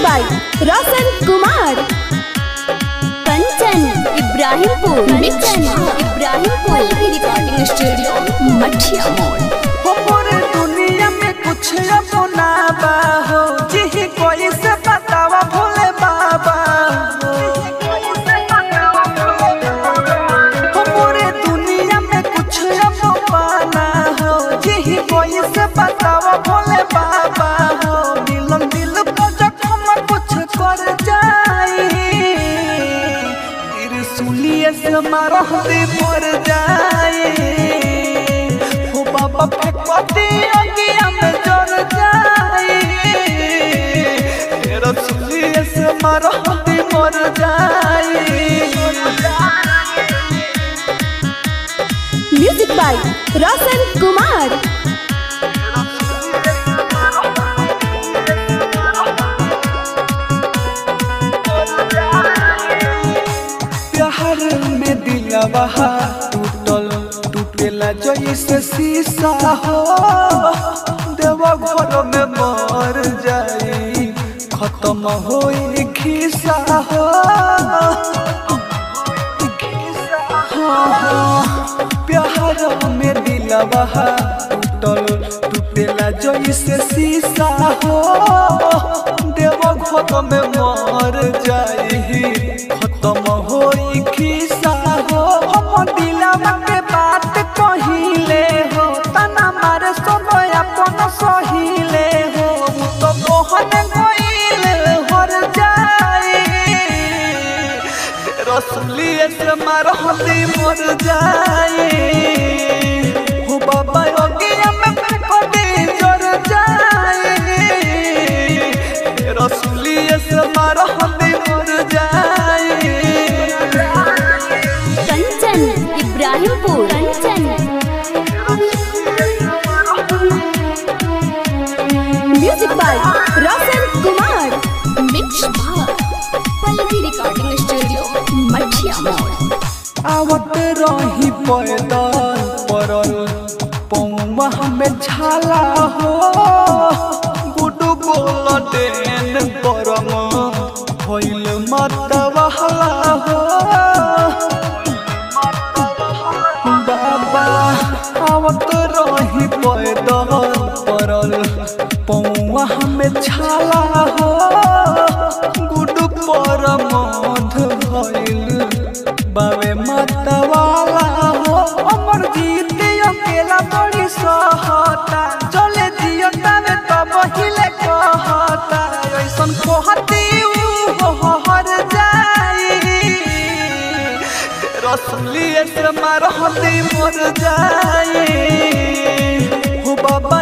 By Roshan Kumar. Kanchan Ibrahimpur recording studio Mathiya Mod. पूरे दुनिया में कुछ अपना हो जी कोई से बतावा भोले बाबा। पूरे दुनिया में कुछ अपना हो जी कोई से बतावा भोले बाबा हो। मिलन दिल को जख्म कुछ कर जाए त्रिशूलिए से मारह दे मर जाए। हो बाबा फेंकती अगिया में जल जाए त्रिशूलिए से मारह दे मर जाए। Music by Roshan Kumar. प्यार में दिलवा टूटल टूटेला जैसे शीशा हो। देवा घर में मर जाई खत्म होई खिसा हो। प्यार में दिलवा टूटल टूटेला जैसे शीशा हो। देवा घर में मर जाई खत्म होई खिसा हो। हम दिलवा के बात कहिले हो तना मारे सब अपन सहिले हो। तो मोहन गइल हर जाए रसूलिए से मारहती मर जाए। हो बाबा अगिया में फेंकती जर जाए रसूलिए से मारहती मर जाए। Kanchan Ibrahimpur music by Roshan Kumar. Mix Pallavi recording studio Mathiya Mod. आवत रही पैदल परल पौवा हमें छाला हो। गुडू बोल देन परम भइल मतवाला हो। बाबा आवत रही पैदल परल पौवा हमें छाला हो। गुडू परम भइल बावे मतवाला हो। अमर जीत अकेला बड़ी सहता चले जियता में तब हिले कहता। ऐसन कहती हर जाए रसूलिए से मारहती मर जाए। हो बाबा